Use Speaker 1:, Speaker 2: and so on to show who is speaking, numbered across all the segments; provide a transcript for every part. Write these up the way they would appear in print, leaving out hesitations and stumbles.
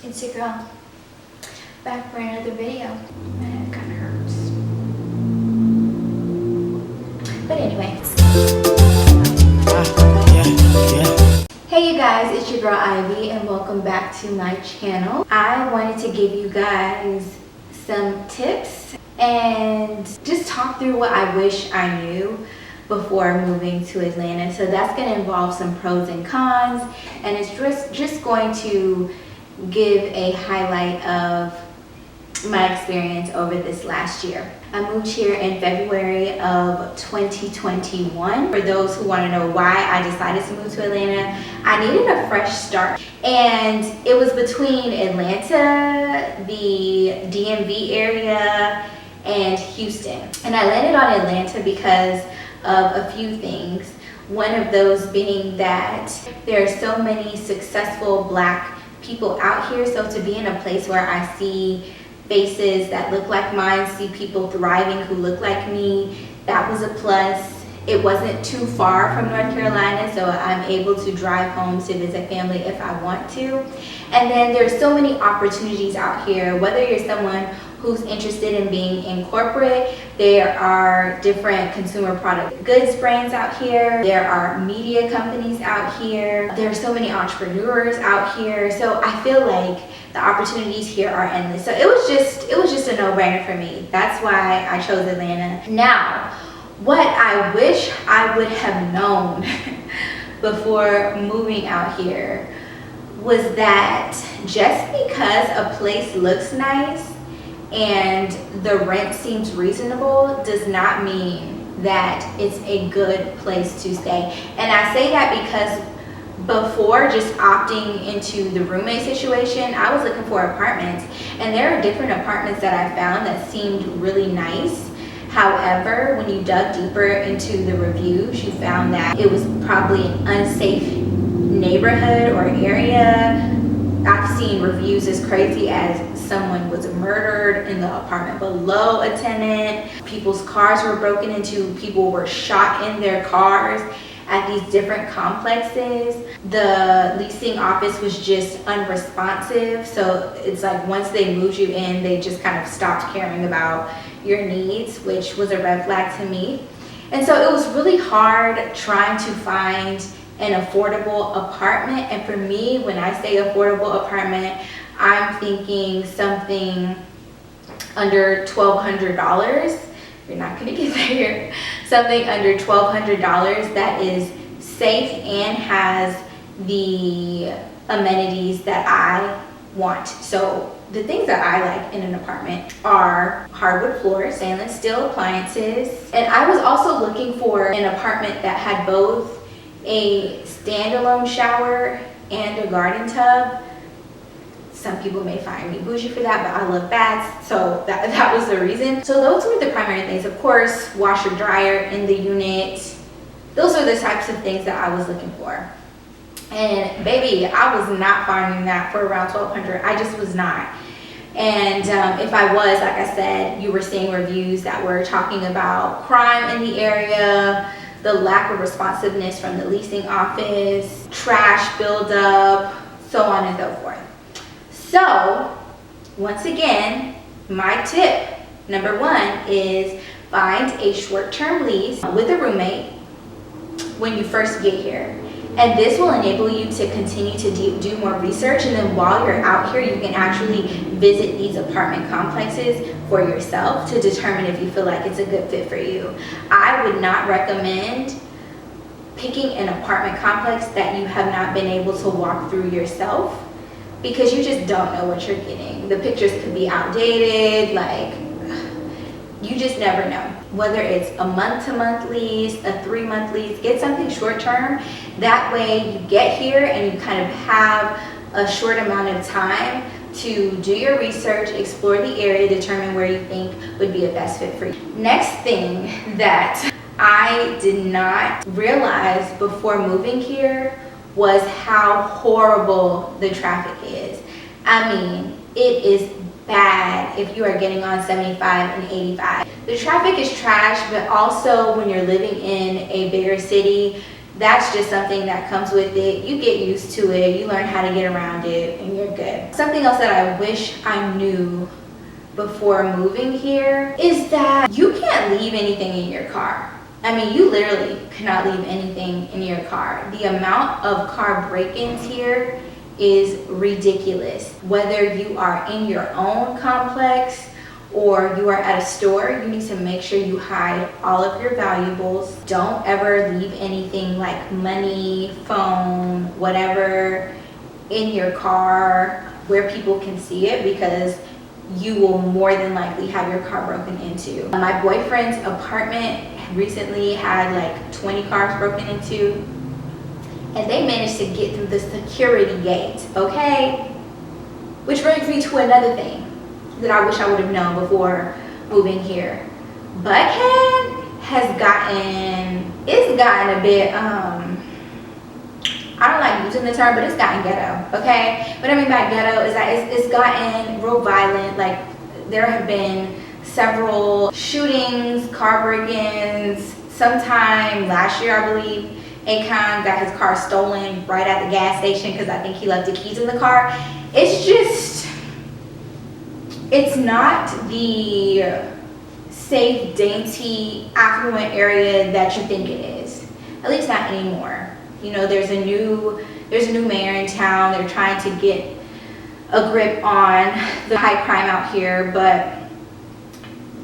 Speaker 1: It's your girl, back for another video. My head kind of hurts. But anyway. Hey you guys, it's your girl Ivy and welcome back to my channel. I wanted to give you guys some tips and just talk through what I wish I knew before moving to Atlanta. So that's going to involve some pros and cons, and it's just going to give a highlight of my experience over this last year. I moved here in February of 2021. For those who want to know why I decided to move to Atlanta, I needed a fresh start. And it was between Atlanta, the DMV area, and Houston. And I landed on Atlanta because of a few things. One of those being that there are so many successful Black people out here, so to be in a place where I see faces that look like mine, see people thriving who look like me, that was a plus. It wasn't too far from North Carolina, so I'm able to drive home to visit family if I want to. And then there's so many opportunities out here, whether you're someone who's interested in being in corporate, there are different consumer product goods brands out here, there are media companies out here, there are so many entrepreneurs out here, so I feel like the opportunities here are endless. So it was just a no-brainer for me. That's why I chose Atlanta. Now, what I wish I would have known before moving out here was that just because a place looks nice and the rent seems reasonable does not mean that it's a good place to stay. And I say that because before just opting into the roommate situation, I was looking for apartments, and there are different apartments that I found that seemed really nice. However, when you dug deeper into the reviews, you found that it was probably an unsafe neighborhood or area. I've seen reviews as crazy as someone was murdered in the apartment below a tenant, people's cars were broken into, people were shot in their cars at these different complexes. The leasing office was just unresponsive, so it's like once they moved you in, they just kind of stopped caring about your needs, which was a red flag to me. And so it was really hard trying to find an affordable apartment. And for me, when I say affordable apartment, I'm thinking something under $1,200. You're not gonna get that here. Something under $1,200 that is safe and has the amenities that I want. So the things that I like in an apartment are hardwood floors, stainless steel appliances, and I was also looking for an apartment that had both a standalone shower and a garden tub. Some people may find me bougie for that, but I love baths, so that was the reason. So those were the primary things. Of course, washer dryer in the unit. Those are the types of things that I was looking for. And baby, I was not finding that for around $1,200. I just was not. And if I was, like I said, you were seeing reviews that were talking about crime in the area, the lack of responsiveness from the leasing office, trash buildup, so on and so forth. So, once again, my tip number one is find a short-term lease with a roommate when you first get here. And this will enable you to continue to do more research, and then while you're out here, you can actually visit these apartment complexes for yourself to determine if you feel like it's a good fit for you. I would not recommend picking an apartment complex that you have not been able to walk through yourself, because you just don't know what you're getting. The pictures could be outdated, like you just never know. Whether it's a month-to-month lease, a 3-month lease, get something short-term. That way you get here and you kind of have a short amount of time to do your research, explore the area, determine where you think would be a best fit for you. Next thing that I did not realize before moving here was how horrible the traffic is. I mean, it is bad if you are getting on 75 and 85. The traffic is trash, but also when you're living in a bigger city, that's just something that comes with it. You get used to it, you learn how to get around it, and you're good. Something else that I wish I knew before moving here is that you can't leave anything in your car. I mean, you literally cannot leave anything in your car. The amount of car break-ins here is ridiculous. Whether you are in your own complex or you are at a store, you need to make sure you hide all of your valuables. Don't ever leave anything like money, phone, whatever in your car where people can see it, because you will more than likely have your car broken into. My boyfriend's apartment recently had like 20 cars broken into, and they managed to get through the security gate, okay? Which brings me to another thing that I wish I would have known before moving here. Buckhead has gotten a bit, I don't like using the term, but it's gotten ghetto, okay? What I mean by ghetto is that it's gotten real violent. Like, there have been several shootings, car break-ins. Sometime last year, I believe, Akon got his car stolen right at the gas station because I think he left the keys in the car. It's not the safe, dainty, affluent area that you think it is. At least not anymore. You know, there's a new mayor in town. They're trying to get a grip on the high crime out here, but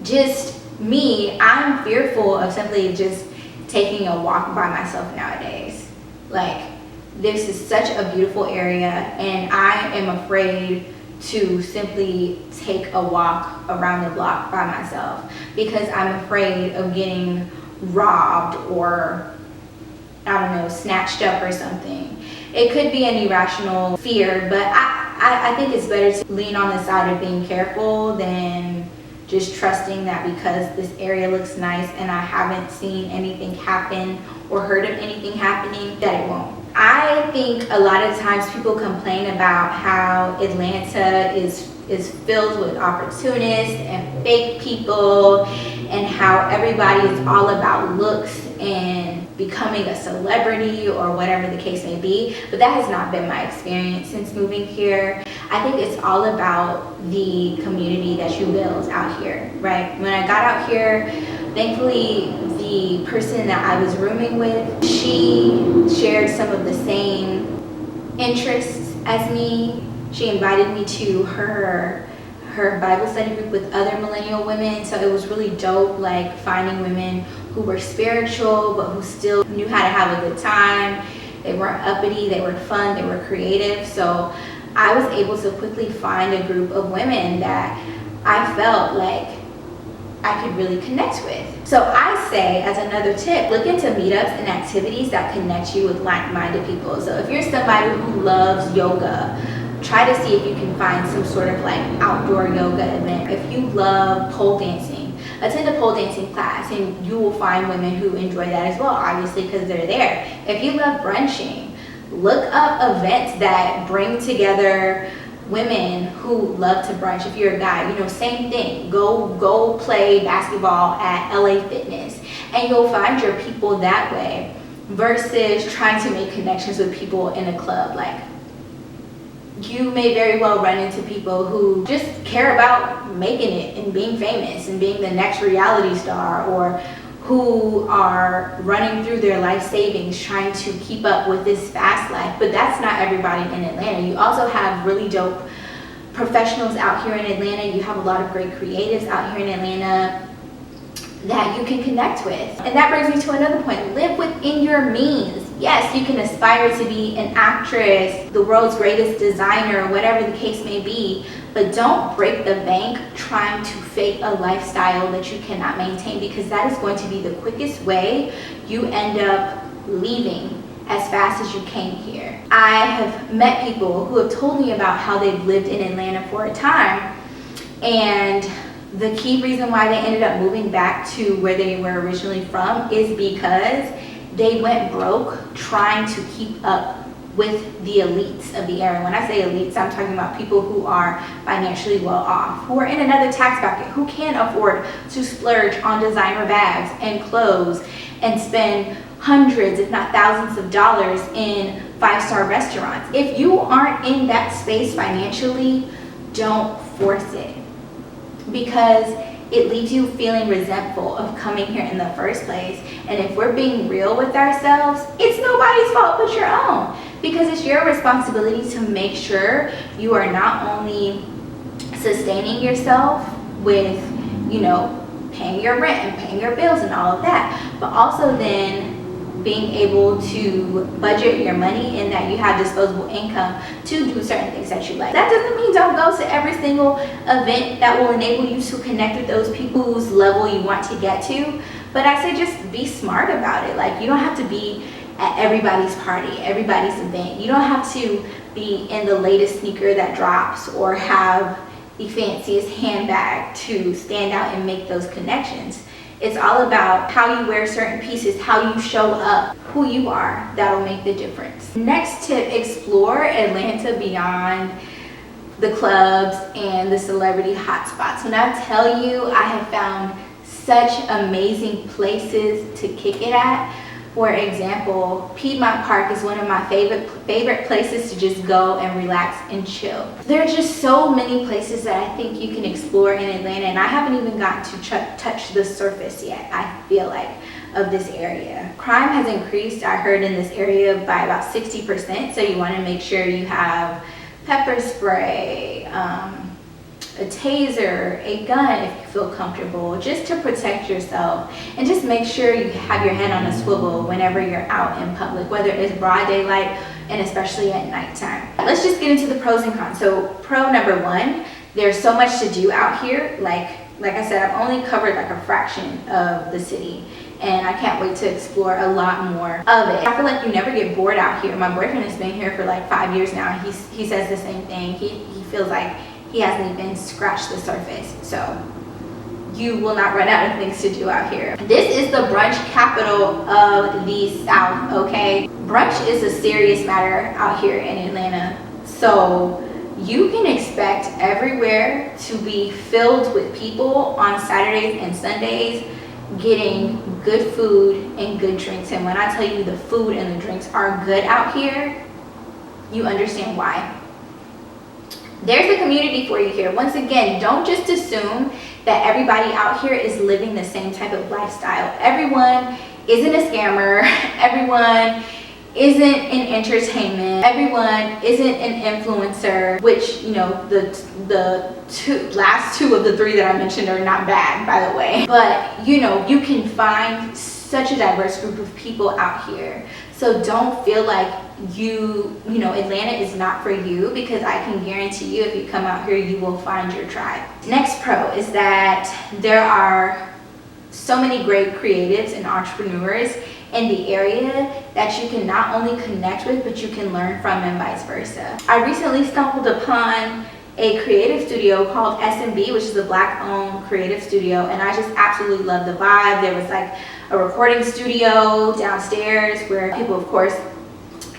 Speaker 1: just me, I'm fearful of simply just taking a walk by myself nowadays. Like, this is such a beautiful area, and I am afraid to simply take a walk around the block by myself because I'm afraid of getting robbed or, I don't know, snatched up or something. It could be an irrational fear, but I think it's better to lean on the side of being careful than just trusting that because this area looks nice and I haven't seen anything happen or heard of anything happening, that it won't. I think a lot of times people complain about how Atlanta is filled with opportunists and fake people and how everybody is all about looks and becoming a celebrity or whatever the case may be, but that has not been my experience since moving here. I think it's all about the community that you build out here, right? When I got out here, thankfully the person that I was rooming with, she shared some of the same interests as me. She invited me to her Bible study group with other millennial women, so it was really dope, like finding women who were spiritual but who still knew how to have a good time. They weren't uppity, they were fun, they were creative. So I was able to quickly find a group of women that I felt like I could really connect with. So I say, as another tip, look into meetups and activities that connect you with like-minded people. So if you're somebody who loves yoga, try to see if you can find some sort of like outdoor yoga event. If you love pole dancing, attend a pole dancing class and you will find women who enjoy that as well, obviously, because they're there. If you love brunching, look up events that bring together women who love to brunch. If you're a guy, you know, same thing. Go play basketball at LA Fitness and you'll find your people that way versus trying to make connections with people in a club. Like, you may very well run into people who just care about making it and being famous and being the next reality star, or who are running through their life savings trying to keep up with this fast life. But that's not everybody in Atlanta. You also have really dope professionals out here in Atlanta. You have a lot of great creatives out here in Atlanta that you can connect with. And that brings me to another point. Live within your means. Yes, you can aspire to be an actress, the world's greatest designer, whatever the case may be, but don't break the bank trying to fake a lifestyle that you cannot maintain, because that is going to be the quickest way you end up leaving as fast as you came here. I have met people who have told me about how they've lived in Atlanta for a time, and the key reason why they ended up moving back to where they were originally from is because they went broke trying to keep up with the elites of the area. When I say elites, I'm talking about people who are financially well off, who are in another tax bracket, who can afford to splurge on designer bags and clothes and spend hundreds, if not thousands of dollars in 5-star restaurants. If you aren't in that space financially, don't force it, because it leaves you feeling resentful of coming here in the first place. And if we're being real with ourselves, it's nobody's fault but your own, because it's your responsibility to make sure you are not only sustaining yourself with, paying your rent and paying your bills and all of that, but also then being able to budget your money and that you have disposable income to do certain things that you like. That doesn't mean don't go to every single event that will enable you to connect with those people whose level you want to get to, but I say just be smart about it. Like, you don't have to be at everybody's party, everybody's event. You don't have to be in the latest sneaker that drops or have the fanciest handbag to stand out and make those connections. It's all about how you wear certain pieces, how you show up, who you are. That'll make the difference. Next tip, explore Atlanta beyond the clubs and the celebrity hotspots. When I tell you, I have found such amazing places to kick it at. For example, Piedmont Park is one of my favorite places to just go and relax and chill. There are just so many places that I think you can explore in Atlanta, and I haven't even gotten to touch the surface yet, I feel like, of this area. Crime has increased, I heard, in this area by about 60%, so you want to make sure you have pepper spray, a taser, a gun if you feel comfortable, just to protect yourself, and just make sure you have your head on a swivel whenever you're out in public, whether it's broad daylight and especially at nighttime. Let's just get into the pros and cons. So pro number one, there's so much to do out here. Like I said, I've only covered like a fraction of the city, and I can't wait to explore a lot more of it. I feel like you never get bored out here. My boyfriend has been here for like 5 years now. He says the same thing. He feels like he hasn't even scratched the surface. So you will not run out of things to do out here. This is the brunch capital of the South, okay? Brunch is a serious matter out here in Atlanta. So you can expect everywhere to be filled with people on Saturdays and Sundays getting good food and good drinks. And when I tell you the food and the drinks are good out here, you understand why. There's a community for you here. Once again, don't just assume that everybody out here is living the same type of lifestyle. Everyone isn't a scammer. Everyone isn't in entertainment. Everyone isn't an influencer, which, the last two of the three that I mentioned are not bad, by the way. But, you can find such a diverse group of people out here. So don't feel like Atlanta is not for you, because I can guarantee you if you come out here, you will find your tribe. Next pro is that there are so many great creatives and entrepreneurs in the area that you can not only connect with, but you can learn from, and vice versa. I recently stumbled upon a creative studio called SMB, which is a Black-owned creative studio, and I just absolutely love the vibe. There was like a recording studio downstairs where people, of course,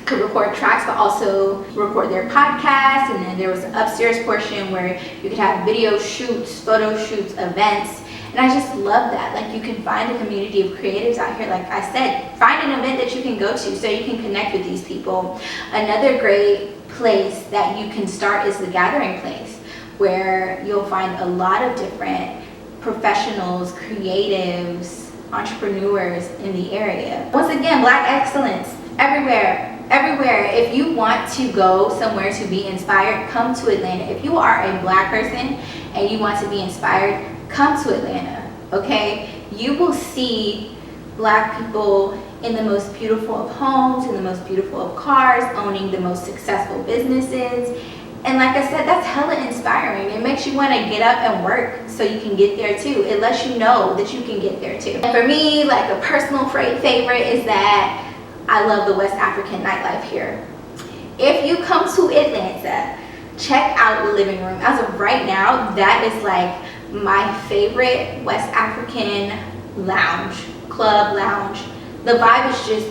Speaker 1: could record tracks but also record their podcast, and then there was an upstairs portion where you could have video shoots, photo shoots, events, and I just love that. Like, you can find a community of creatives out here. Like I said, find an event that you can go to so you can connect with these people. Another great place that you can start is the Gathering Place, where you'll find a lot of different professionals, creatives, entrepreneurs in the area. Once again, Black excellence everywhere. If you want to go somewhere to be inspired, come to Atlanta. If you are a Black person and you want to be inspired, come to Atlanta, okay? You will see Black people in the most beautiful of homes, in the most beautiful of cars, owning the most successful businesses. And like I said, that's hella inspiring. It makes you want to get up and work so you can get there too. It lets you know that you can get there too. And for me, like, a personal favorite is that I love the West African nightlife here. If you come to Atlanta, check out the Living Room. As of right now, that is like my favorite West African club lounge. The vibe is just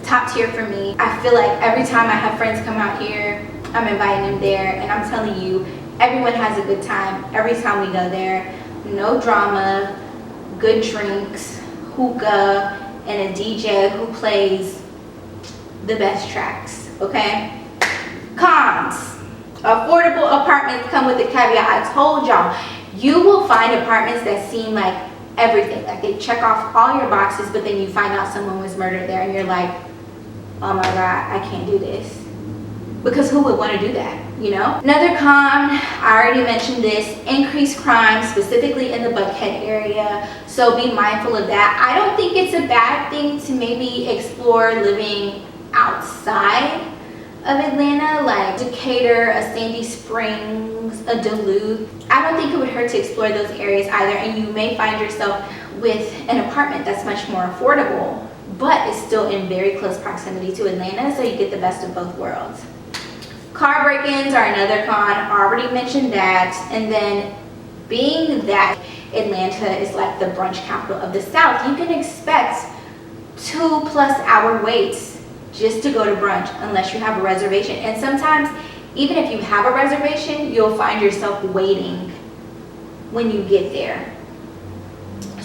Speaker 1: top tier for me. I feel like every time I have friends come out here, I'm inviting them there, and I'm telling you, everyone has a good time every time we go there. No drama, good drinks, hookah, and a DJ who plays the best tracks, okay? Cons. Affordable apartments come with a caveat. I told y'all, you will find apartments that seem like everything, like they check off all your boxes, but then you find out someone was murdered there and you're like, oh my God, I can't do this. Because who would want to do that, you know? Another con, I already mentioned this, increased crime, specifically in the Buckhead area. So be mindful of that. I don't think it's a bad thing to maybe explore living outside of Atlanta, like Decatur, a Sandy Springs, a Duluth. I don't think it would hurt to explore those areas either, and you may find yourself with an apartment that's much more affordable, but it's still in very close proximity to Atlanta, so you get the best of both worlds. Car break-ins are another con. I already mentioned that. And then being that Atlanta is like the brunch capital of the South, you can expect 2+ hour waits just to go to brunch unless you have a reservation. And sometimes, even if you have a reservation, you'll find yourself waiting when you get there.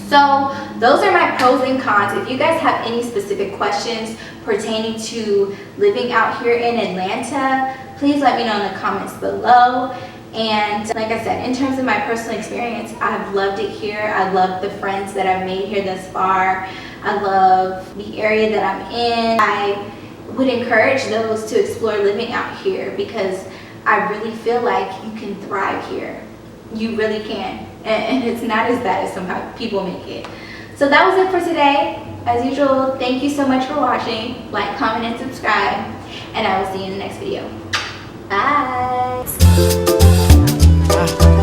Speaker 1: So those are my pros and cons. If you guys have any specific questions pertaining to living out here in Atlanta, please let me know in the comments below. And like I said, in terms of my personal experience, I've loved it here. I love the friends that I've made here thus far. I love the area that I'm in. I would encourage those to explore living out here because I really feel like you can thrive here. You really can. And it's not as bad as some people make it. So that was it for today. As usual, thank you so much for watching. Like, comment, and subscribe. And I will see you in the next video. Bye.